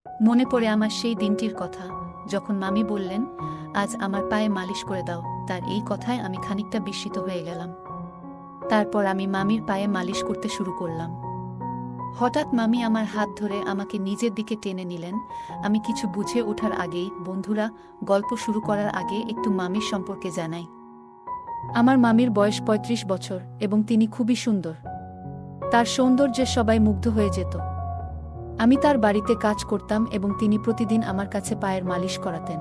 মনে পড়ে আমার সেই দিনটির কথা, যখন মামি বললেন, আজ আমার পায়ে মালিশ করে দাও। তার এই কথায় আমি খানিকটা বিস্মিত হয়ে গেলাম। তারপর আমি মামির পায়ে মালিশ করতে শুরু করলাম। হঠাৎ মামি আমার হাত ধরে আমাকে নিজের দিকে টেনে নিলেন। আমি কিছু বুঝে ওঠার আগেই, বন্ধুরা, গল্প শুরু করার আগে একটু মামির সম্পর্কে জানাই। আমার মামির বয়স ৩৫ বছর এবং তিনি খুবই সুন্দর। তার সৌন্দর্যে সবাই মুগ্ধ হয়ে যেত। আমি তার বাড়িতে কাজ করতাম এবং তিনি প্রতিদিন আমার কাছে পায়ের মালিশ করাতেন।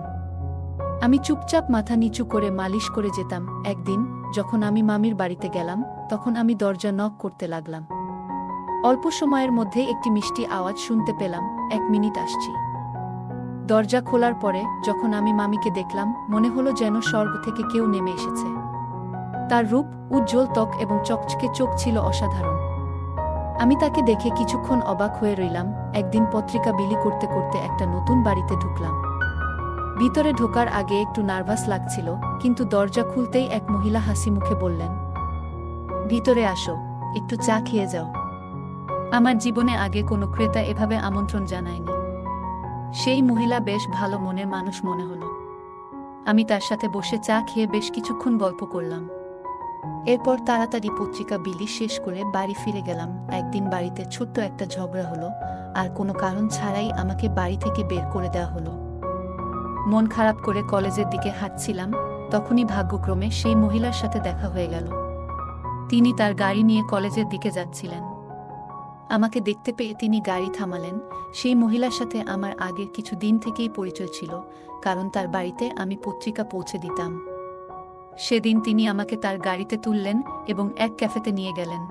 আমি চুপচাপ মাথা নিচু করে মালিশ করে যেতাম। একদিন যখন আমি মামির বাড়িতে গেলাম, তখন আমি দরজা নক করতে লাগলাম। অল্প সময়ের মধ্যে একটি মিষ্টি আওয়াজ শুনতে পেলাম, ১ মিনিট আসছি। দরজা খোলার পরে যখন আমি মামিকে দেখলাম, মনে হলো যেন স্বর্গ থেকে কেউ নেমে এসেছে। তার রূপ, উজ্জ্বল ত্বক এবং চকচকে চোখ ছিল অসাধারণ। আমি তাকে দেখে কিছুক্ষণ অবাক হয়ে রইলাম। একদিন পত্রিকা বিলি করতে করতে একটা নতুন বাড়িতে ঢুকলাম। ভিতরে ঢোকার আগে একটু নার্ভাস লাগছিল, কিন্তু দরজা খুলতেই এক মহিলা হাসি মুখে বললেন, ভিতরে আসো, একটু চা খেয়ে যাও। আমার জীবনে আগে কোনো ক্রেতা এভাবে আমন্ত্রণ জানায়নি। সেই মহিলা বেশ ভালো মনের মানুষ মনে হলো। আমি তার সাথে বসে চা খেয়ে বেশ কিছুক্ষণ গল্প করলাম। এরপর তাড়াতাড়ি পত্রিকা বিলি শেষ করে বাড়ি ফিরে গেলাম। একদিন বাড়িতে ছোট্ট একটা ঝগড়া হলো, আর কোনো কারণ ছাড়াই আমাকে বাড়ি থেকে বের করে দেওয়া হলো। মন খারাপ করে কলেজের দিকে হাঁটছিলাম, তখনই ভাগ্যক্রমে সেই মহিলার সাথে দেখা হয়ে গেল। তিনি তার গাড়ি নিয়ে কলেজের দিকে যাচ্ছিলেন। আমাকে দেখতে পেয়ে তিনি গাড়ি থামালেন। সেই মহিলার সাথে আমার আগের কিছু দিন থেকেই পরিচয় ছিল, কারণ তার বাড়িতে আমি পত্রিকা পৌঁছে দিতাম। সেদিন তিনি আমাকে তার গাড়িতে তুললেন এবং এক ক্যাফেতে নিয়ে গেলেন।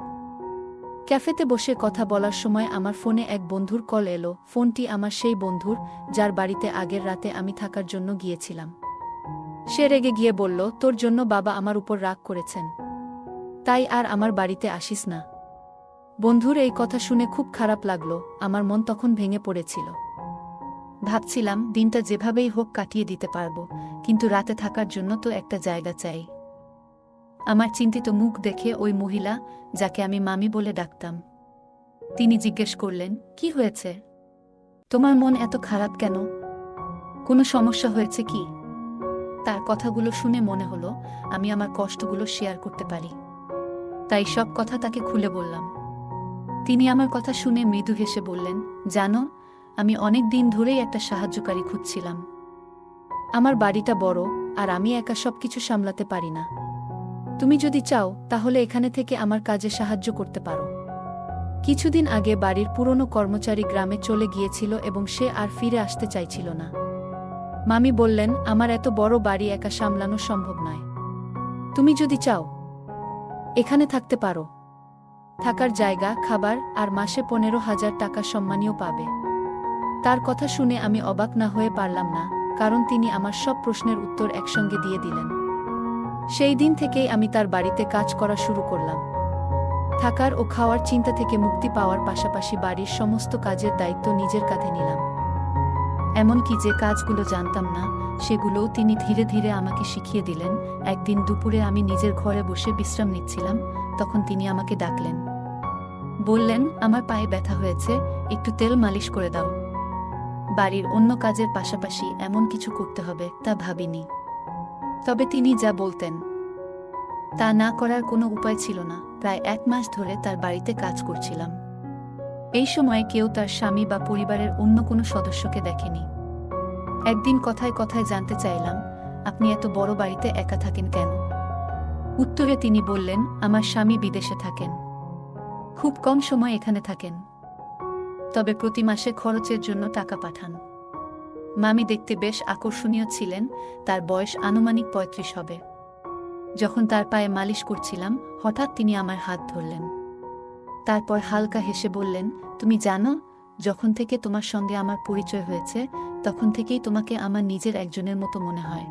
ক্যাফেতে বসে কথা বলার সময় আমার ফোনে এক বন্ধুর কল এলো। ফোনটি আমার সেই বন্ধুর, যার বাড়িতে আগের রাতে আমি থাকার জন্য গিয়েছিলাম। সে রেগে গিয়ে বলল, তোর জন্য বাবা আমার উপর রাগ করেছেন, তাই আর আমার বাড়িতে আসিস না। বন্ধুর এই কথা শুনে খুব খারাপ লাগলো। আমার মন তখন ভেঙে পড়েছিল। ভাবছিলাম দিনটা যেভাবেই হোক কাটিয়ে দিতে পারবো, কিন্তু রাতে থাকার জন্য তো একটা জায়গা চাই। আমার চিন্তিত মুখ দেখে ওই মহিলা, যাকে আমি মামি বলে ডাকতাম, তিনি জিজ্ঞেস করলেন, কি হয়েছে? তোমার মন এত খারাপ কেন? কোনো সমস্যা হয়েছে কি? তার কথাগুলো শুনে মনে হলো আমি আমার কষ্টগুলো শেয়ার করতে পারি। তাই সব কথা তাকে খুলে বললাম। তিনি আমার কথা শুনে মৃদু হেসে বললেন, জানো, আমি অনেক দিন ধরেই একটা সাহায্যকারী খুঁজছিলাম। আমার বাড়িটা বড়, আর আমি একা সবকিছু সামলাতে পারি না। তুমি যদি চাও তাহলে এখানে থেকে আমার কাজে সাহায্য করতে পারো। কিছুদিন আগে বাড়ির পুরনো কর্মচারী গ্রামে চলে গিয়েছিল এবং সে আর ফিরে আসতে চাইছিল না। মামি বললেন, আমার এত বড় বাড়ি একা সামলানো সম্ভব নয়। তুমি যদি চাও এখানে থাকতে পারো। থাকার জায়গা, খাবার আর মাসে ১৫,০০০ টাকা সম্মানীয় পাবে। তার কথা শুনে আমি অবাক না হয়ে পারলাম না, কারণ তিনি আমার সব প্রশ্নের উত্তর একসঙ্গে দিয়ে দিলেন। সেই দিন থেকেই আমি তার বাড়িতে কাজ করা শুরু করলাম। থাকার ও খাওয়ার চিন্তা থেকে মুক্তি পাওয়ার পাশাপাশি বাড়ির সমস্ত কাজের দায়িত্ব নিজের কাঁধে নিলাম। এমনকি যে কাজগুলো জানতাম না, সেগুলোও তিনি ধীরে ধীরে আমাকে শিখিয়ে দিলেন। একদিন দুপুরে আমি নিজের ঘরে বসে বিশ্রাম নিচ্ছিলাম, তখন তিনি আমাকে ডাকলেন। বললেন, আমার পায়ে ব্যথা হয়েছে, একটু তেল মালিশ করে দাও। বাড়ির অন্য কাজের পাশাপাশি এমন কিছু করতে হবে তা ভাবিনি। তবে তিনি যা বলতেন তা না করার কোনো উপায় ছিল না। প্রায় ১ মাস ধরে তার বাড়িতে কাজ করছিলাম। এই সময়ে কেউ তার স্বামী বা পরিবারের অন্য কোনো সদস্যকে দেখেনি। একদিন কথায় কথায় জানতে চাইলাম, আপনি এত বড় বাড়িতে একা থাকেন কেন? উত্তরে তিনি বললেন, আমার স্বামী বিদেশে থাকেন, খুব কম সময় এখানে থাকেন, তবে প্রতি মাসে খরচের জন্য টাকা পাঠান। মামি দেখতে বেশ আকর্ষণীয় ছিলেন, তার বয়স আনুমানিক ৩৫ হবে। যখন তার পায়ে মালিশ করছিলাম, হঠাৎ তিনি আমার হাত ধরলেন। তারপর হালকা হেসে বললেন, তুমি জানো, যখন থেকে তোমার সঙ্গে আমার পরিচয় হয়েছে, তখন থেকেই তোমাকে আমার নিজের একজনের মতো মনে হয়।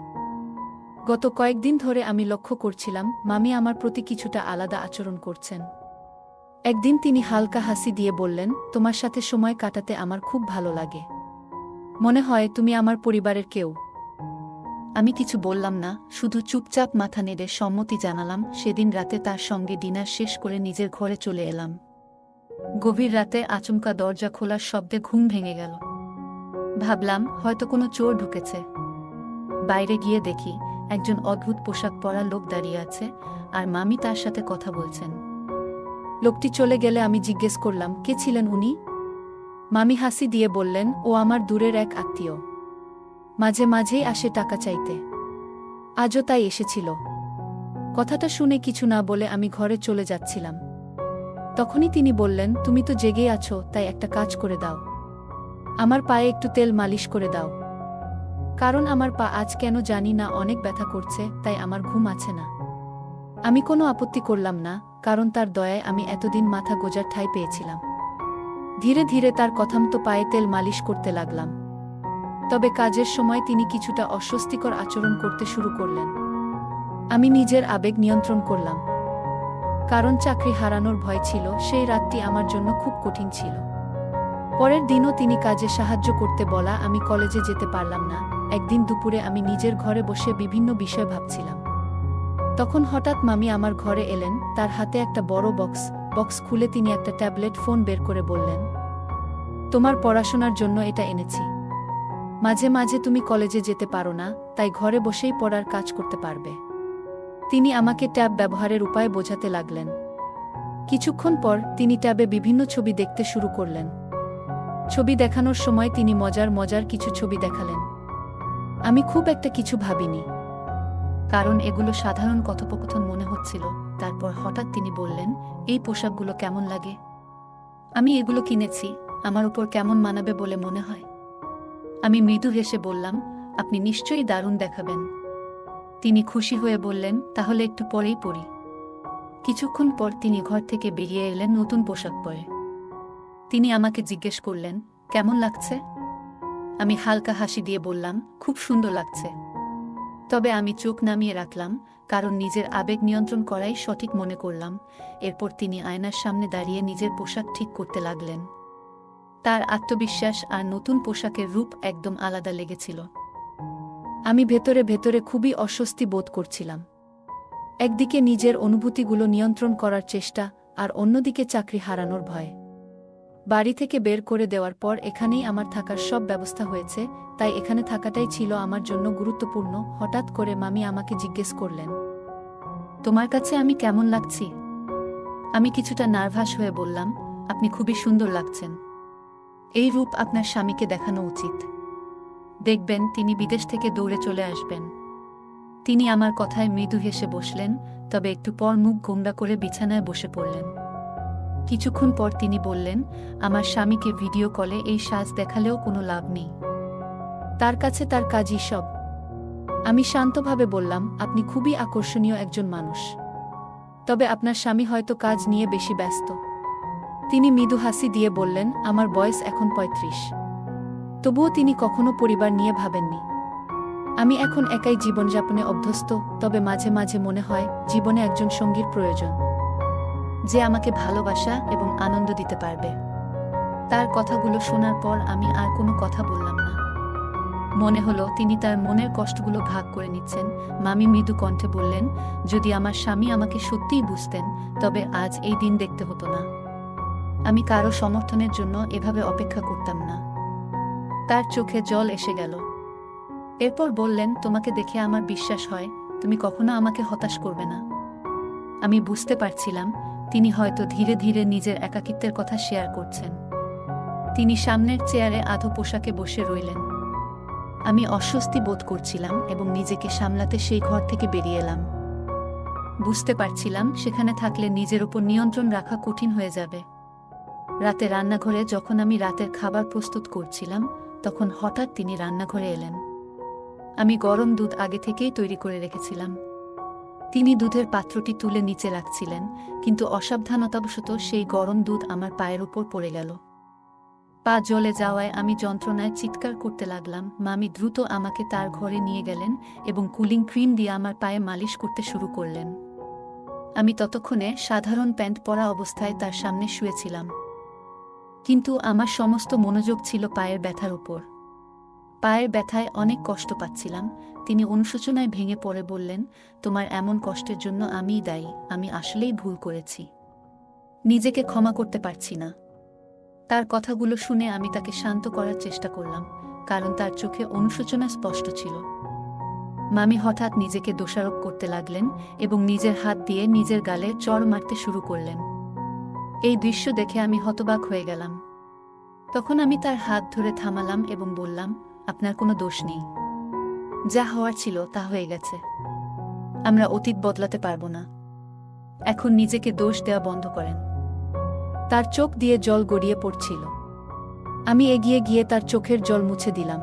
গত কয়েকদিন ধরে আমি লক্ষ্য করছিলাম মামি আমার প্রতি কিছুটা আলাদা আচরণ করছেন। একদিন তিনি হালকা হাসি দিয়ে বললেন, তোমার সাথে সময় কাটাতে আমার খুব ভালো লাগে। মনে হয় তুমি আমার পরিবারের কেউ। আমি কিছু বললাম না, শুধু চুপচাপ মাথা নেড়ে সম্মতি জানালাম। সেদিন রাতে তার সঙ্গে ডিনার শেষ করে নিজের ঘরে চলে এলাম। গভীর রাতে আচমকা দরজা খোলার শব্দে ঘুম ভেঙে গেল। ভাবলাম হয়তো কোনো চোর ঢুকেছে। বাইরে গিয়ে দেখি একজন অদ্ভুত পোশাক পরা লোক দাঁড়িয়ে আছে, আর মামি তার সাথে কথা বলছেন। লোকটি চলে গেলে আমি জিজ্ঞেস করলাম, কে ছিলেন উনি? মামি হাসি দিয়ে বললেন, ও আমার দূরের এক আত্মীয়। মাঝে মাঝেই আসে টাকা চাইতে। আজও তাই এসেছিল। কথাটা শুনে কিছু না বলে আমি ঘরে চলে যাচ্ছিলাম। তখনই তিনি বললেন, তুমি তো জেগে আছো, তাই একটা কাজ করে দাও। আমার পায়ে একটু তেল মালিশ করে দাও। কারণ আমার পা আজ কেন জানি না অনেক ব্যথা করছে, তাই আমার ঘুম আছে না। আমি কোনো আপত্তি করলাম না, কারণ তার দয়ায় আমি এতদিন মাথা গোজার ঠাঁই পেয়েছিলাম। ধীরে ধীরে তার কথামতো পায়ে তেল মালিশ করতে লাগলাম। তবে কাজের সময় তিনি কিছুটা অস্বস্তিকর আচরণ করতে শুরু করলেন। আমি নিজের আবেগ নিয়ন্ত্রণ করলাম, কারণ চাকরি হারানোর ভয় ছিল। সেই রাতটি আমার জন্য খুব কঠিন ছিল। পরের দিনও তিনি কাজে সাহায্য করতে বলা আমি কলেজে যেতে পারলাম না। একদিন দুপুরে আমি নিজের ঘরে বসে বিভিন্ন বিষয় ভাবছিলাম। তখন হঠাৎ মামি আমার ঘরে এলেন, তার হাতে একটা বড় বক্স খুলে তিনি একটা ট্যাবলেট ফোন বের করে বললেন, তোমার পড়াশোনার জন্য এটা এনেছি। মাঝে মাঝে তুমি কলেজে যেতে পারো না, তাই ঘরে বসেই পড়ার কাজ করতে পারবে। তিনি আমাকে ট্যাব ব্যবহারের উপায় বোঝাতে লাগলেন। কিছুক্ষণ পর তিনি ট্যাবে বিভিন্ন ছবি দেখতে শুরু করলেন। ছবি দেখানোর সময় তিনি মজার কিছু ছবি দেখালেন। আমি খুব একটা কিছু ভাবিনি, কারণ এগুলো সাধারণ কথোপকথন মনে হচ্ছিল। তারপর হঠাৎ তিনি বললেন, এই পোশাকগুলো কেমন লাগে? আমি এগুলো কিনেছি, আমার উপর কেমন মানাবে বলে মনে হয়? আমি মৃদু হেসে বললাম, আপনি নিশ্চয়ই দারুণ দেখাবেন। তিনি খুশি হয়ে বললেন, তাহলে একটু পরেই পরি। কিছুক্ষণ পর তিনি ঘর থেকে বেরিয়ে এলেন নতুন পোশাক পরে। তিনি আমাকে জিজ্ঞেস করলেন, কেমন লাগছে? আমি হালকা হাসি দিয়ে বললাম, খুব সুন্দর লাগছে। তবে আমি চোখ নামিয়ে রাখলাম, কারণ নিজের আবেগ নিয়ন্ত্রণ করাই সঠিক মনে করলাম। এরপর তিনি আয়নার সামনে দাঁড়িয়ে নিজের পোশাক ঠিক করতে লাগলেন। তার আত্মবিশ্বাস আর নতুন পোশাকের রূপ একদম আলাদা লেগেছিল। আমি ভেতরে ভেতরে খুবই অস্বস্তি বোধ করছিলাম। একদিকে নিজের অনুভূতিগুলো নিয়ন্ত্রণ করার চেষ্টা, আর অন্যদিকে চাকরি হারানোর ভয়। বাড়ি থেকে বের করে দেওয়ার পর এখানেই আমার থাকার সব ব্যবস্থা হয়েছে, তাই এখানে থাকাটাই ছিল আমার জন্য গুরুত্বপূর্ণ। হঠাৎ করে মামি আমাকে জিজ্ঞেস করলেন, তোমার কাছে আমি কেমন লাগছি? আমি কিছুটা নার্ভাস হয়ে বললাম, আপনি খুবই সুন্দর লাগছেন। এই রূপ আপনার স্বামীকে দেখানো উচিত। দেখবেন তিনি বিদেশ থেকে দৌড়ে চলে আসবেন। তিনি আমার কথায় মৃদু হেসে বসলেন, তবে একটু পর মুখ গোমড়া করে বিছানায় বসে পড়লেন। কিছুক্ষণ পর তিনি বললেন, আমার স্বামীকে ভিডিও কলে এই সাজ দেখালেও কোনো লাভ নেই। তার কাছে তার কাজই সব। আমি শান্তভাবে বললাম, আপনি খুবই আকর্ষণীয় একজন মানুষ। তবে আপনার স্বামী হয়তো কাজ নিয়ে বেশি ব্যস্ত। তিনি মৃদু হাসি দিয়ে বললেন, আমার বয়স এখন ৩৫। তবুও তিনি কখনো পরিবার নিয়ে ভাবেননি। আমি এখন একাই জীবনযাপনে অভ্যস্ত, তবে মাঝে মাঝে মনে হয় জীবনে একজন সঙ্গীর প্রয়োজন, যে আমাকে ভালোবাসা এবং আনন্দ দিতে পারবে। তার কথাগুলো শোনার পর আমি আর কোনো কথা বললাম না। মনে হলো তিনি তার মনের কষ্টগুলো ভাগ করে নিচ্ছেন। মামি মৃদু কণ্ঠে বললেন, যদি আমার স্বামী আমাকে সত্যিই বুঝতেন, তবে আজ এই দিন দেখতে হতো না। আমি কারো সমর্থনের জন্য এভাবে অপেক্ষা করতাম না। তার চোখে জল এসে গেল। এরপর বললেন, তোমাকে দেখে আমার বিশ্বাস হয় তুমি কখনো আমাকে হতাশ করবে না। আমি বুঝতে পারছিলাম তিনি হয়তো ধীরে ধীরে নিজের একাকিত্বের কথা শেয়ার করছেন। তিনি সামনের চেয়ারে আধো পোশাকে বসে রইলেন। আমি অস্বস্তি বোধ করছিলাম এবং নিজেকে সামলাতে সেই ঘর থেকে বেরিয়ে এলাম। বুঝতে পারছিলাম সেখানে থাকলে নিজের উপর নিয়ন্ত্রণ রাখা কঠিন হয়ে যাবে। রাতে রান্নাঘরে যখন আমি রাতের খাবার প্রস্তুত করছিলাম, তখন হঠাৎ তিনি রান্নাঘরে এলেন। আমি গরম দুধ আগে থেকেই তৈরি করে রেখেছিলাম। তিনি দুধের পাত্রটি তুলে নিচে রাখছিলেন, কিন্তু অসাবধানতাবশত সেই গরম দুধ আমার পায়ের উপর পড়ে গেল। পা জ্বলে যাওয়ায় আমি যন্ত্রণায় চিৎকার করতে লাগলাম। মামি দ্রুত আমাকে তার ঘরে নিয়ে গেলেন এবং কুলিং ক্রিম দিয়ে আমার পায়ে মালিশ করতে শুরু করলেন। আমি ততক্ষণে সাধারণ প্যান্ট পরা অবস্থায় তার সামনে শুয়েছিলাম, কিন্তু আমার সমস্ত মনোযোগ ছিল পায়ের ব্যথার উপর। পায়ের ব্যথায় অনেক কষ্ট পাচ্ছিলাম। তিনি অনুশোচনায় ভেঙে পড়ে বললেন, তোমার এমন কষ্টের জন্য আমিই দায়ী। আমি আসলেই ভুল করেছি, নিজেকে ক্ষমা করতে পারছি না। তার কথাগুলো শুনে আমি তাকে শান্ত করার চেষ্টা করলাম, কারণ তার চোখে অনুশোচনা স্পষ্ট ছিল। মামি হঠাৎ নিজেকে দোষারোপ করতে লাগলেন এবং নিজের হাত দিয়ে নিজের গালে চড় মারতে শুরু করলেন। এই দৃশ্য দেখে আমি হতবাক হয়ে গেলাম। তখন আমি তার হাত ধরে থামালাম এবং বললাম, আপনার কোনো দোষ নেই। যা হওয়ার ছিল তা হয়ে গেছে। আমরা অতীত বদলাতে পারব না। এখন নিজেকে দোষ দেওয়া বন্ধ করেন। তার চোখ দিয়ে জল গড়িয়ে পড়ছিল। আমি এগিয়ে গিয়ে তার চোখের জল মুছে দিলাম।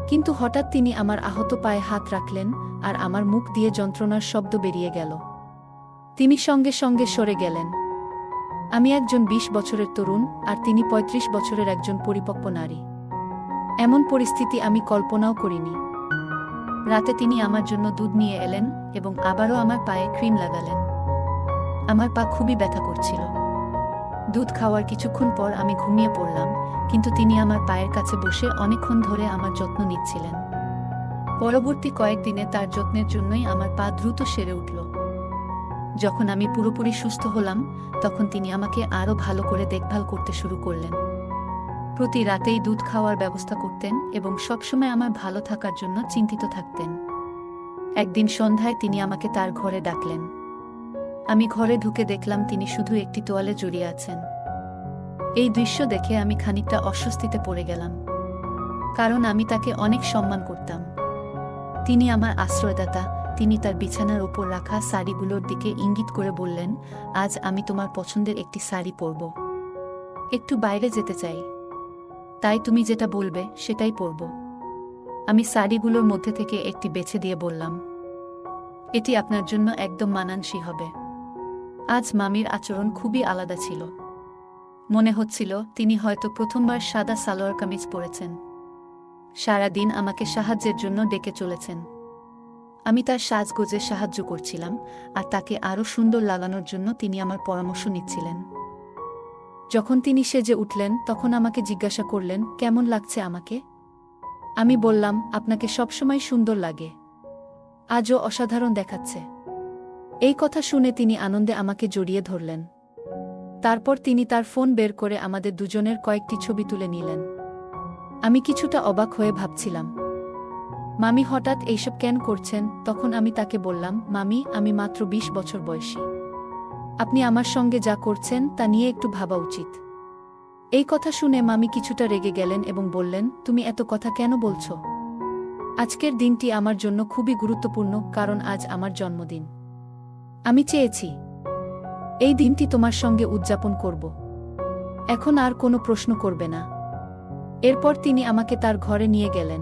কিন্তু হঠাৎ তিনি আমার আহত পায়ে হাত রাখলেন আর আমার মুখ দিয়ে যন্ত্রণার শব্দ বেরিয়ে গেল। তিনি সঙ্গে সঙ্গে সরে গেলেন। আমি একজন ২০ বছরের তরুণ আর তিনি ৩৫ বছরের একজন পরিপক্ব নারী। এমন পরিস্থিতি আমি কল্পনাও করিনি। রাতে তিনি আমার জন্য দুধ নিয়ে এলেন এবং আবারও আমার পায়ে ক্রিম লাগালেন। আমার পা খুবই ব্যথা করছিল। দুধ খাওয়ার কিছুক্ষণ পর আমি ঘুমিয়ে পড়লাম, কিন্তু তিনি আমার পায়ের কাছে বসে অনেকক্ষণ ধরে আমার যত্ন নিচ্ছিলেন। পরবর্তী কয়েকদিনে তার যত্নের জন্যই আমার পা দ্রুত সেরে উঠল। যখন আমি পুরোপুরি সুস্থ হলাম, তখন তিনি আমাকে আরও ভালো করে দেখভাল করতে শুরু করলেন। প্রতি রাতেই দুধ খাওয়ার ব্যবস্থা করতেন এবং সবসময় আমার ভালো থাকার জন্য চিন্তিত থাকতেন। একদিন সন্ধ্যায় তিনি আমাকে তার ঘরে ডাকলেন। আমি ঘরে ঢুকে দেখলাম তিনি শুধু একটি তোয়ালে জড়িয়ে আছেন। এই দৃশ্য দেখে আমি খানিকটা অস্বস্তিতে পড়ে গেলাম, কারণ আমি তাকে অনেক সম্মান করতাম। তিনি আমার আশ্রয়দাতা। তিনি তার বিছানার ওপর রাখা শাড়িগুলোর দিকে ইঙ্গিত করে বললেন, আজ আমি তোমার পছন্দের একটি শাড়ি পরব। একটু বাইরে যেতে চাই, তাই তুমি যেটা বলবে সেটাই পরব। আমি শাড়িগুলোর মধ্যে থেকে একটি বেছে দিয়ে বললাম, এটি আপনার জন্য একদম মানানসই হবে। আজ মামির আচরণ খুবই আলাদা ছিল। মনে হচ্ছিল তিনি হয়তো প্রথমবার সাদা সালোয়ার কামিজ পরেছেন। সারা দিন আমাকে সাহায্যের জন্য ডেকে চলেছেন। আমি তার সাজগোজে সাহায্য করছিলাম আর তাকে আরও সুন্দর লাগানোর জন্য তিনি আমার পরামর্শ নিচ্ছিলেন। যখন তিনি সেজে উঠলেন, তখন আমাকে জিজ্ঞাসা করলেন, কেমন লাগছে আমাকে? আমি বললাম, আপনাকে সবসময় সুন্দর লাগে, আজও অসাধারণ দেখাচ্ছে। এই কথা শুনে তিনি আনন্দে আমাকে জড়িয়ে ধরলেন। তারপর তিনি তার ফোন বের করে আমাদের দুজনের কয়েকটি ছবি তুলে নিলেন। আমি কিছুটা অবাক হয়ে ভাবছিলাম, মামি হঠাৎ এইসব কেন করছেন? তখন আমি তাকে বললাম, মামি, আমি মাত্র ২০ বছর বয়সী। আপনি আমার সঙ্গে যা করছেন তা নিয়ে একটু ভাবা উচিত। এই কথা শুনে মামি কিছুটা রেগে গেলেন এবং বললেন, তুমি এত কথা কেন বলছো? আজকের দিনটি আমার জন্য খুবই গুরুত্বপূর্ণ, কারণ আজ আমার জন্মদিন। আমি চেয়েছি এই দিনটি তোমার সঙ্গে উদযাপন করব। এখন আর কোনো প্রশ্ন করবে না। এরপর তিনি আমাকে তার ঘরে নিয়ে গেলেন।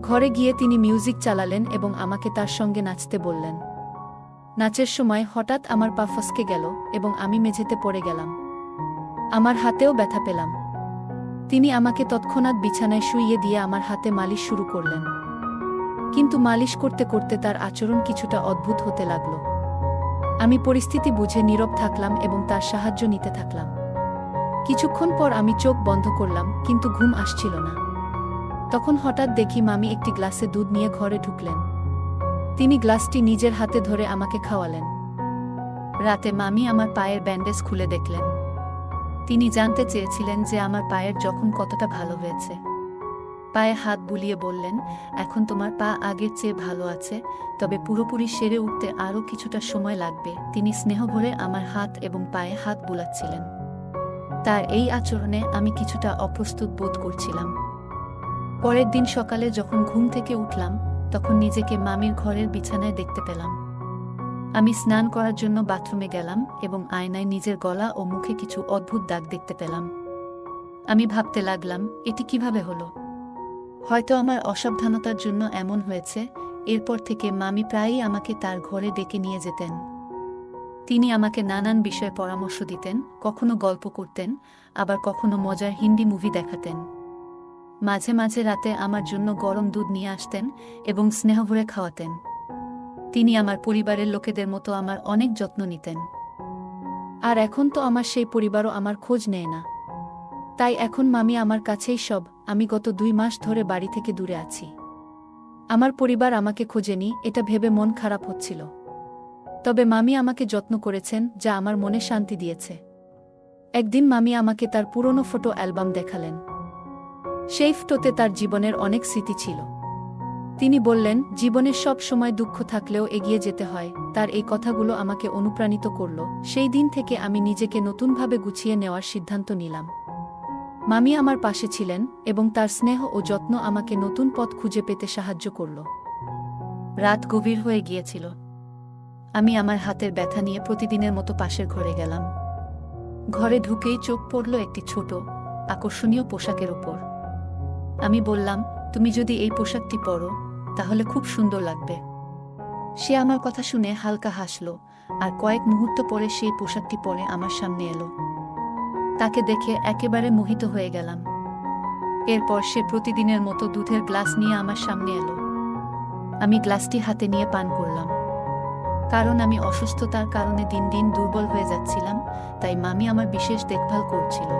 ঘরে গিয়ে তিনি মিউজিক চালালেন এবং আমাকে তার সঙ্গে নাচতে বললেন। নাচের সময় হঠাৎ আমার পা ফসকে গেল এবং আমি মেঝেতে পড়ে গেলাম। আমার হাতেও ব্যথা পেলাম। তিনি আমাকে তৎক্ষণাৎ বিছানায় শুইয়ে দিয়ে আমার হাতে মালিশ শুরু করলেন। কিন্তু মালিশ করতে করতে তার আচরণ কিছুটা অদ্ভুত হতে লাগল। আমি পরিস্থিতি বুঝে নীরব থাকলাম এবং তার সাহায্য নিতে থাকলাম। কিছুক্ষণ পর আমি চোখ বন্ধ করলাম, কিন্তু ঘুম আসছিল না। তখন হঠাৎ দেখি মামি একটি গ্লাসে দুধ নিয়ে ঘরে ঢুকলেন। তিনি গ্লাসটি নিজের হাতে ধরে আমাকে খাওয়ালেন। রাতে মামি আমার পায়ের ব্যান্ডেজ খুলে দেখলেন। তিনি জানতে চেয়েছিলেন যে আমার পায়ের জখম কতটা ভালো হয়েছে। পায়ে হাত বুলিয়ে বললেন, এখন তোমার পা আগের চেয়ে ভালো আছে, তবে পুরোপুরি সেরে উঠতে আরও কিছুটা সময় লাগবে। তিনি স্নেহ ভরে আমার হাত এবং পায়ে হাত বুলাচ্ছিলেন। তার এই আচরণে আমি কিছুটা অপ্রস্তুত বোধ করছিলাম। পরের দিন সকালে যখন ঘুম থেকে উঠলাম, তখন নিজেকে মামির ঘরের বিছানায় দেখতে পেলাম। আমি স্নান করার জন্য বাথরুমে গেলাম এবং আয়নায় নিজের গলা ও মুখে কিছু অদ্ভুত দাগ দেখতে পেলাম। আমি ভাবতে লাগলাম, এটি কিভাবে হলো? হয়তো আমার অসাবধানতার জন্য এমন হয়েছে। এরপর থেকে মামি প্রায়ই আমাকে তার ঘরে ডেকে নিয়ে যেতেন। তিনি আমাকে নানান বিষয়ে পরামর্শ দিতেন, কখনো গল্প করতেন, আবার কখনো মজার হিন্দি মুভি দেখাতেন। মাঝে মাঝে রাতে আমার জন্য গরম দুধ নিয়ে আসতেন এবং স্নেহ ভরে খাওয়াতেন। তিনি আমার পরিবারের লোকেদের মতো আমার অনেক যত্ন নিতেন। আর এখন তো আমার সেই পরিবারও আমার খোঁজ নেয় না। তাই এখন মামি আমার কাছেই সব। আমি গত 2 মাস ধরে বাড়ি থেকে দূরে আছি। আমার পরিবার আমাকে খোঁজেনি, এটা ভেবে মন খারাপ হচ্ছিল। তবে মামি আমাকে যত্ন করেছেন, যা আমার মনে শান্তি দিয়েছে। একদিন মামি আমাকে তার পুরনো ফটো অ্যালবাম দেখালেন। সেই ফটোতে তার জীবনের অনেক স্মৃতি ছিল। তিনি বললেন, জীবনের সব সময় দুঃখ থাকলেও এগিয়ে যেতে হয়। তার এই কথাগুলো আমাকে অনুপ্রাণিত করল। সেই দিন থেকে আমি নিজেকে নতুনভাবে গুছিয়ে নেওয়ার সিদ্ধান্ত নিলাম। মামি আমার পাশে ছিলেন এবং তার স্নেহ ও যত্ন আমাকে নতুন পথ খুঁজে পেতে সাহায্য করল। রাত গভীর হয়ে গিয়েছিল। আমি আমার হাতের ব্যথা নিয়ে প্রতিদিনের মতো পাশের ঘরে গেলাম। ঘরে ঢুকেই চোখ পড়ল একটি ছোট, আকর্ষণীয় পোশাকের উপর। আমি বললাম, তুমি যদি এই পোশাকটি পরো তাহলে খুব সুন্দর লাগবে। সে আমার কথা শুনে হালকা হাসল আর কয়েক মুহূর্ত পরে সেই পোশাকটি পরে আমার সামনে এলো। তাকে দেখে একেবারে মোহিত হয়ে গেলাম। এরপর সে প্রতিদিনের মতো দুধের গ্লাস নিয়ে আমার সামনে এলো। আমি গ্লাসটি হাতে নিয়ে পান করলাম। কারণ আমি অসুস্থতার কারণে দিন দিন দুর্বল হয়ে যাচ্ছিলাম, তাই মামি আমার বিশেষ দেখভাল করছিল।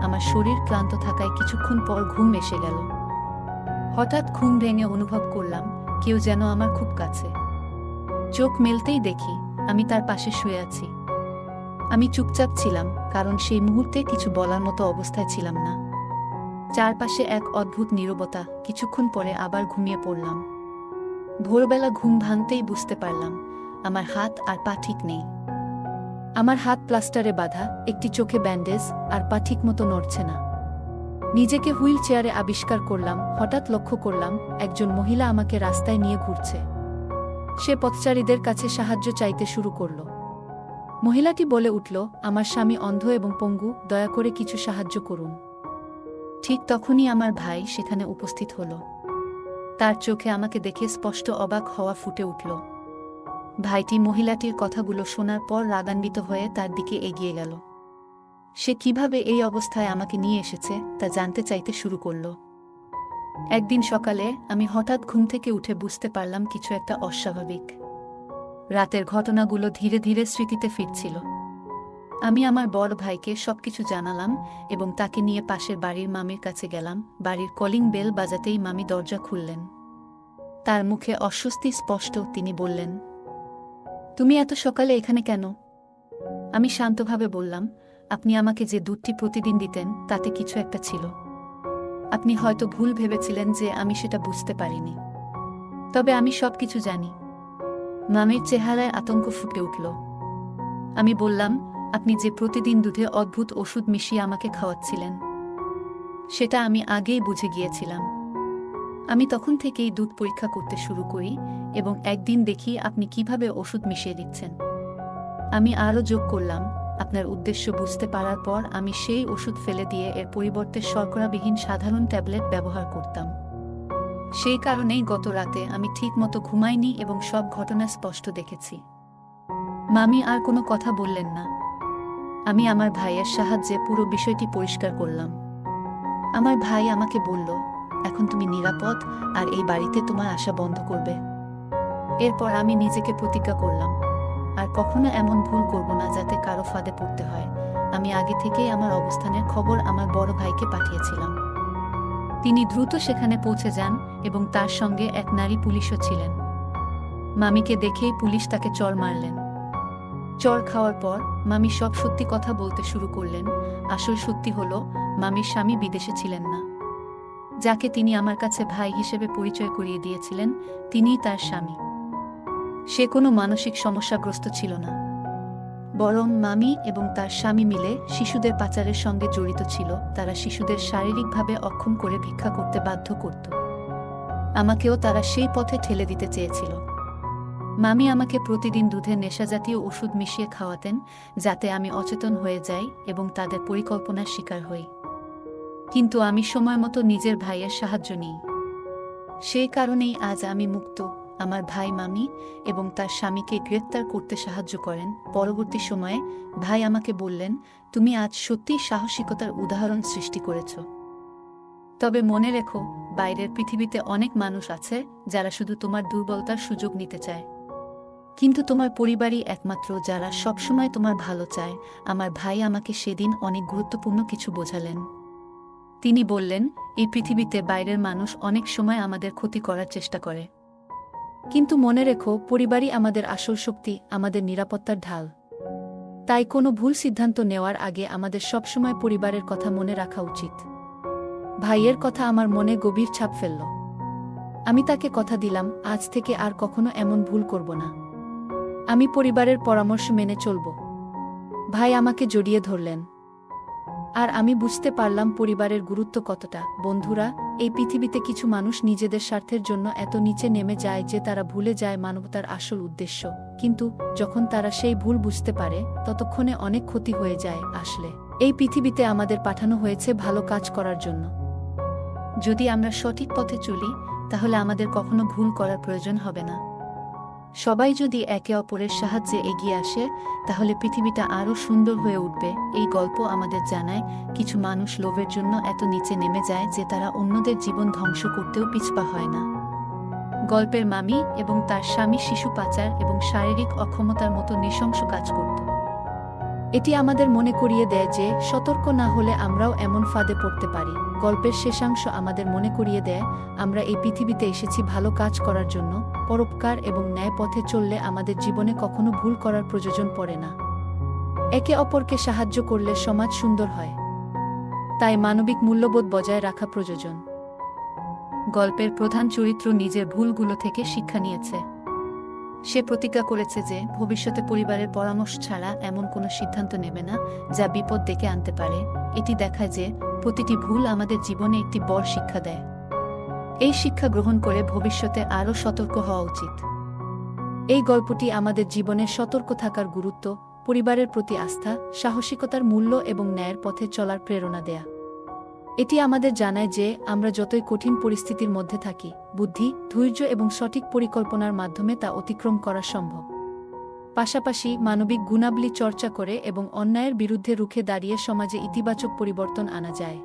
আমার শরীর ক্লান্ত থাকায় কিছুক্ষণ পর ঘুম এসে গেল। হঠাৎ ঘুম ভেঙে অনুভব করলাম কেউ যেন আমার খুব কাছে। চোখ মেলতেই দেখি আমি তার পাশে শুয়ে আছি। আমি চুপচাপ ছিলাম, কারণ সেই মুহূর্তে কিছু বলার মতো অবস্থায় ছিলাম না। চারপাশে এক অদ্ভুত নীরবতা। কিছুক্ষণ পরে আবার ঘুমিয়ে পড়লাম। ভোরবেলা ঘুম ভাঙতেই বুঝতে পারলাম আমার হাত আর পা ঠিক নেই। আমার হাত প্লাস্টারে বাঁধা, একটি চোখে ব্যান্ডেজ, আর পা ঠিক মতো নড়ছে না। নিজেকে হুইল চেয়ারে আবিষ্কার করলাম। হঠাৎ লক্ষ্য করলাম একজন মহিলা আমাকে রাস্তায় নিয়ে ঘুরছে। সে পথচারীদের কাছে সাহায্য চাইতে শুরু করল। মহিলাটি বলে উঠল, আমার স্বামী অন্ধ এবং পঙ্গু, দয়া করে কিছু সাহায্য করুন। ঠিক তখনই আমার ভাই সেখানে উপস্থিত হল। তার চোখে আমাকে দেখে স্পষ্ট অবাক হওয়া ফুটে উঠল। ভাইটি মহিলাটির কথাগুলো শোনার পর রাগান্বিত হয়ে তার দিকে এগিয়ে গেল। সে কিভাবে এই অবস্থায় আমাকে নিয়ে এসেছে তা জানতে চাইতে শুরু করল। একদিন সকালে আমি হঠাৎ ঘুম থেকে উঠে বুঝতে পারলাম কিছু একটা অস্বাভাবিক। রাতের ঘটনাগুলো ধীরে ধীরে স্মৃতিতে ফিরছিল। আমি আমার বড় ভাইকে সবকিছু জানালাম এবং তাকে নিয়ে পাশের বাড়ির মামির কাছে গেলাম। বাড়ির কলিং বেল বাজাতেই মামি দরজা খুললেন। তার মুখে অস্বস্তি স্পষ্ট। তিনি বললেন, তুমি এত সকালে এখানে কেন? আমি শান্তভাবে বললাম, আপনি আমাকে যে দুধটি প্রতিদিন দিতেন তাতে কিছু একটা ছিল। আপনি হয়তো ভুল ভেবেছিলেন যে আমি সেটা বুঝতে পারিনি। তবে আমি সবকিছু জানি। মামির চেহারায় আতঙ্ক ফুটে উঠল। আমি বললাম, আপনি যে প্রতিদিন দুধে অদ্ভুত ওষুধ মিশিয়ে আমাকে খাওয়াচ্ছিলেন সেটা আমি আগেই বুঝে গিয়েছিলাম। আমি তখন থেকেই দুধ পরীক্ষা করতে শুরু করি এবং একদিন দেখি আপনি কিভাবে ওষুধ মিশিয়ে দিচ্ছেন। আমি আরও যোগ করলাম, আপনার উদ্দেশ্য বুঝতে পারার পর আমি সেই ওষুধ ফেলে দিয়ে এর পরিবর্তে শর্করাবিহীন সাধারণ ট্যাবলেট ব্যবহার করতাম। সেই কারণেই গত রাতে আমি ঠিকমতো ঘুমাইনি এবং সব ঘটনা স্পষ্ট দেখেছি। মামি আর কোনো কথা বললেন না। আমি আমার ভাইয়ের সাহায্যে পুরো বিষয়টি পরিষ্কার করলাম। আমার ভাই আমাকে বলল, এখন তুমি নিরাপদ আর এই বাড়িতে তোমার আসা বন্ধ করবে। এরপর আমি নিজেকে প্রতিজ্ঞা করলাম, আর কখনো এমন ভুল করব না যাতে কারো ফাঁদে পড়তে হয়। আমি আগে থেকেই আমার অবস্থানের খবর আমার বড় ভাইকে পাঠিয়েছিলাম। তিনি দ্রুত সেখানে পৌঁছে যান এবং তার সঙ্গে এক নারী পুলিশও ছিলেন। মামিকে দেখেই পুলিশ তাকে চড় মারলেন। চড় খাওয়ার পর মামি সব সত্যি কথা বলতে শুরু করলেন। আসল সত্যি হলো, মামির স্বামী বিদেশে ছিলেন না। যাকে তিনি আমার কাছে ভাই হিসেবে পরিচয় করিয়ে দিয়েছিলেন তিনিই তার স্বামী। সে কোনো মানসিক সমস্যাগ্রস্ত ছিল না, বরং মামি এবং তার স্বামী মিলে শিশুদের পাচারের সঙ্গে জড়িত ছিল। তারা শিশুদের শারীরিকভাবে অক্ষম করে ভিক্ষা করতে বাধ্য করত। আমাকেও তারা সেই পথে ঠেলে দিতে চেয়েছিল। মামি আমাকে প্রতিদিন দুধে নেশাজাতীয় ওষুধ মিশিয়ে খাওয়াতেন যাতে আমি অচেতন হয়ে যাই এবং তাদের পরিকল্পনার শিকার হই। কিন্তু আমি সময়মতো নিজের ভাইয়ের সাহায্য নিই। সেই কারণেই আজ আমি মুক্ত। আমার ভাই মামি এবং তার স্বামীকে গ্রেপ্তার করতে সাহায্য করেন। পরবর্তী সময়ে ভাই আমাকে বললেন, তুমি আজ সত্যিই সাহসিকতার উদাহরণ সৃষ্টি করেছ। তবে মনে রেখো, বাইরের পৃথিবীতে অনেক মানুষ আছে যারা শুধু তোমার দুর্বলতার সুযোগ নিতে চায়। কিন্তু তোমার পরিবারই একমাত্র যারা সবসময় তোমার ভালো চায়। আমার ভাই আমাকে সেদিন অনেক গুরুত্বপূর্ণ কিছু বোঝালেন। তিনি বললেন, এই পৃথিবীতে বাইরের মানুষ অনেক সময় আমাদের ক্ষতি করার চেষ্টা করে, কিন্তু মনে রেখো, পরিবারই আমাদের আসল শক্তি, আমাদের নিরাপত্তার ঢাল। তাই কোনো ভুল সিদ্ধান্ত নেওয়ার আগে আমাদের সবসময় পরিবারের কথা মনে রাখা উচিত। ভাইয়ের কথা আমার মনে গভীর ছাপ ফেলল। আমি তাকে কথা দিলাম, আজ থেকে আর কখনো এমন ভুল করব না। আমি পরিবারের পরামর্শ মেনে চলব। ভাই আমাকে জড়িয়ে ধরলেন। আর আমি বুঝতে পারলাম পরিবারের গুরুত্ব কতটা। বন্ধুরা, এই পৃথিবীতে কিছু মানুষ নিজেদের স্বার্থের জন্য এত নিচে নেমে যায় যে তারা ভুলে যায় মানবতার আসল উদ্দেশ্য। কিন্তু যখন তারা সেই ভুল বুঝতে পারে, ততক্ষণে অনেক ক্ষতি হয়ে যায়। আসলে এই পৃথিবীতে আমাদের পাঠানো হয়েছে ভালো কাজ করার জন্য। যদি আমরা সঠিক পথে চলি, তাহলে আমাদের কখনো ভুল করার প্রয়োজন হবে না। সবাই যদি একে অপরের সাহায্যে এগিয়ে আসে, তাহলে পৃথিবীটা আরও সুন্দর হয়ে উঠবে। এই গল্প আমাদের জানায়, কিছু মানুষ লোভের জন্য এত নিচে নেমে যায় যে তারা অন্যদের জীবন ধ্বংস করতেও পিছপা হয় না। গল্পের মামি এবং তার স্বামী শিশু পাচার এবং শারীরিক অক্ষমতার মতো নৃশংস কাজ করত। এটি আমাদের মনে করিয়ে দেয় যে সতর্ক না হলে আমরাও এমন ফাঁদে পড়তে পারি। গল্পের শেষাংশ আমাদের মনে করিয়ে দেয়, আমরা এই পৃথিবীতে এসেছি ভালো কাজ করার জন্য। পরোপকার এবং ন্যায় পথে চললে আমাদের জীবনে কখনো ভুল করার প্রয়োজন পড়ে না। একে অপরকে সাহায্য করলে সমাজ সুন্দর হয়। তাই মানবিক মূল্যবোধ বজায় রাখা প্রয়োজন। গল্পের প্রধান চরিত্র নিজের ভুলগুলো থেকে শিক্ষা নিয়েছে। সে প্রতিজ্ঞা করেছে যে ভবিষ্যতে পরিবারের পরামর্শ ছাড়া এমন কোনো সিদ্ধান্ত নেবে না যা বিপদ ডেকে আনতে পারে। এটি দেখায় যে প্রতিটি ভুল আমাদের জীবনে একটি বড় শিক্ষা দেয়। এই শিক্ষা গ্রহণ করে ভবিষ্যতে আরও সতর্ক হওয়া উচিত। এই গল্পটি আমাদের জীবনে সতর্ক থাকার গুরুত্ব, পরিবারের প্রতি আস্থা, সাহসিকতার মূল্য এবং ন্যায়ের পথে চলার প্রেরণা দেয়া। এটি আমাদের জানায় যে আমরা যতই কঠিন পরিস্থিতির মধ্যে থাকি, বুদ্ধি, ধৈর্য এবং সঠিক পরিকল্পনার মাধ্যমে তা অতিক্রম করা সম্ভব। পাশাপাশি মানবিক গুণাবলী চর্চা করে এবং অন্যায়ের বিরুদ্ধে রুখে দাঁড়িয়ে সমাজে ইতিবাচক পরিবর্তন আনা যায়।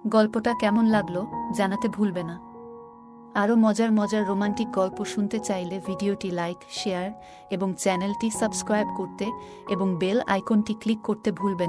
গল্পটা কেমন লাগলো জানাতে ভুলবে না। আরও মজার মজার রোমান্টিক গল্প শুনতে চাইলে ভিডিওটি লাইক, শেয়ার এবং চ্যানেলটি সাবস্ক্রাইব করতে এবং বেল আইকনটি ক্লিক করতে ভুলবেন না।